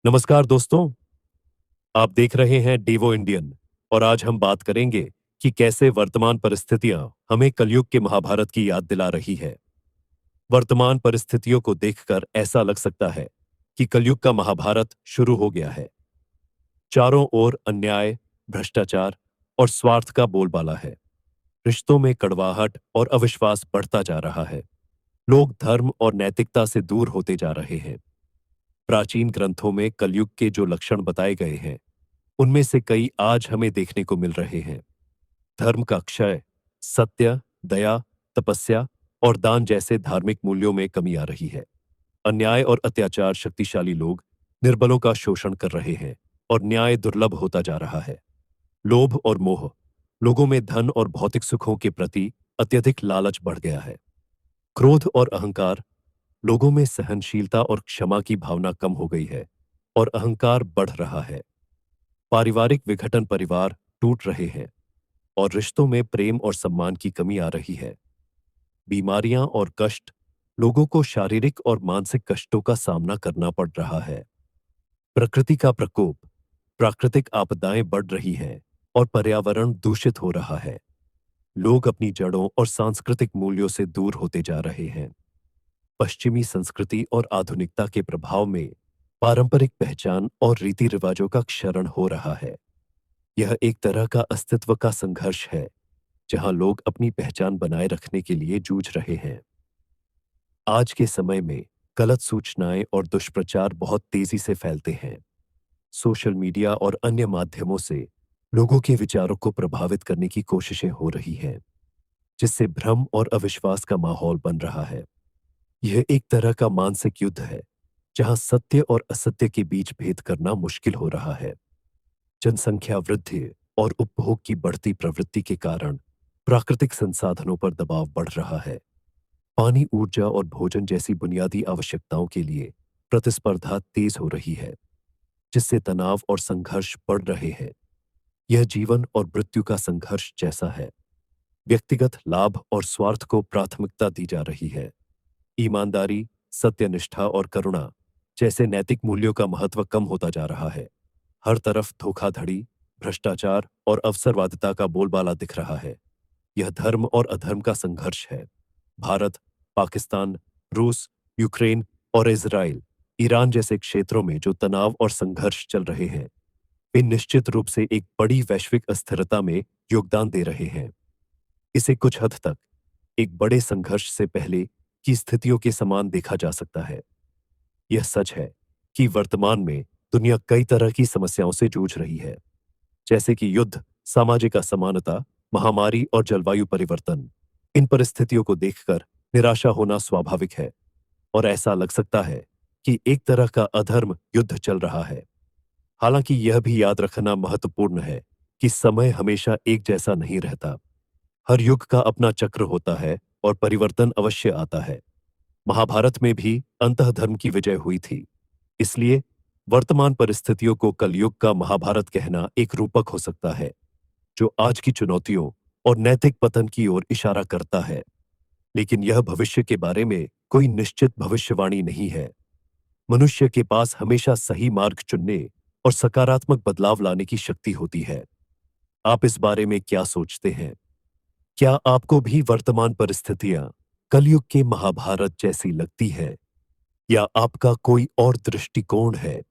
नमस्कार दोस्तों, आप देख रहे हैं डेवो इंडियन और आज हम बात करेंगे कि कैसे वर्तमान परिस्थितियां हमें कलयुग के महाभारत की याद दिला रही है। वर्तमान परिस्थितियों को देखकर ऐसा लग सकता है कि कलयुग का महाभारत शुरू हो गया है। चारों ओर अन्याय, भ्रष्टाचार और स्वार्थ का बोलबाला है। रिश्तों में कड़वाहट और अविश्वास बढ़ता जा रहा है। लोग धर्म और नैतिकता से दूर होते जा रहे हैं। प्राचीन ग्रंथों में कलयुग के जो लक्षण बताए गए हैं, उनमें से कई आज हमें देखने को मिल रहे हैं। धर्म का क्षय, सत्य, दया, तपस्या और दान जैसे धार्मिक मूल्यों में कमी आ रही है। अन्याय और अत्याचार, शक्तिशाली लोग निर्बलों का शोषण कर रहे हैं और न्याय दुर्लभ होता जा रहा है। लोभ और मोह, लोगों में धन और भौतिक सुखों के प्रति अत्यधिक लालच बढ़ गया है। क्रोध और अहंकार, लोगों में सहनशीलता और क्षमा की भावना कम हो गई है और अहंकार बढ़ रहा है। पारिवारिक विघटन, परिवार टूट रहे हैं और रिश्तों में प्रेम और सम्मान की कमी आ रही है। बीमारियां और कष्ट, लोगों को शारीरिक और मानसिक कष्टों का सामना करना पड़ रहा है। प्रकृति का प्रकोप, प्राकृतिक आपदाएं बढ़ रही हैं और पर्यावरण दूषित हो रहा है। लोग अपनी जड़ों और सांस्कृतिक मूल्यों से दूर होते जा रहे हैं। पश्चिमी संस्कृति और आधुनिकता के प्रभाव में पारंपरिक पहचान और रीति रिवाजों का क्षरण हो रहा है। यह एक तरह का अस्तित्व का संघर्ष है, जहां लोग अपनी पहचान बनाए रखने के लिए जूझ रहे हैं। आज के समय में गलत सूचनाएं और दुष्प्रचार बहुत तेजी से फैलते हैं। सोशल मीडिया और अन्य माध्यमों से लोगों के विचारों को प्रभावित करने की कोशिशें हो रही हैं, जिससे भ्रम और अविश्वास का माहौल बन रहा है। यह एक तरह का मानसिक युद्ध है, जहां सत्य और असत्य के बीच भेद करना मुश्किल हो रहा है। जनसंख्या वृद्धि और उपभोग की बढ़ती प्रवृत्ति के कारण प्राकृतिक संसाधनों पर दबाव बढ़ रहा है। पानी, ऊर्जा और भोजन जैसी बुनियादी आवश्यकताओं के लिए प्रतिस्पर्धा तेज हो रही है, जिससे तनाव और संघर्ष बढ़ रहे हैं। यह जीवन और मृत्यु का संघर्ष जैसा है। व्यक्तिगत लाभ और स्वार्थ को प्राथमिकता दी जा रही है। ईमानदारी, सत्यनिष्ठा और करुणा जैसे नैतिक मूल्यों का महत्व कम होता जा रहा है। हर तरफ धोखाधड़ी, भ्रष्टाचार और अवसरवादिता का बोलबाला दिख रहा है। यह धर्म और अधर्म का संघर्ष है। भारत, पाकिस्तान, रूस, यूक्रेन और इजराइल, ईरान जैसे क्षेत्रों में जो तनाव और संघर्ष चल रहे हैं, वे निश्चित रूप से एक बड़ी वैश्विक अस्थिरता में योगदान दे रहे हैं। इसे कुछ हद तक एक बड़े संघर्ष से पहले की स्थितियों के समान देखा जा सकता है। यह सच है कि वर्तमान में दुनिया कई तरह की समस्याओं से जूझ रही है, जैसे कि युद्ध, सामाजिक असमानता, महामारी और जलवायु परिवर्तन। इन परिस्थितियों को देखकर निराशा होना स्वाभाविक है और ऐसा लग सकता है कि एक तरह का अधर्म युद्ध चल रहा है। हालांकि यह भी याद रखना महत्वपूर्ण है कि समय हमेशा एक जैसा नहीं रहता। हर युग का अपना चक्र होता है और परिवर्तन अवश्य आता है। महाभारत में भी अंतःधर्म की विजय हुई थी। इसलिए वर्तमान परिस्थितियों को कलयुग का महाभारत कहना एक रूपक हो सकता है, जो आज की चुनौतियों और नैतिक पतन की ओर इशारा करता है। लेकिन यह भविष्य के बारे में कोई निश्चित भविष्यवाणी नहीं है। मनुष्य के पास हमेशा सही मार्ग चुनने और सकारात्मक बदलाव लाने की शक्ति होती है। आप इस बारे में क्या सोचते हैं? क्या आपको भी वर्तमान परिस्थितियां कलयुग के महाभारत जैसी लगती है, या आपका कोई और दृष्टिकोण है?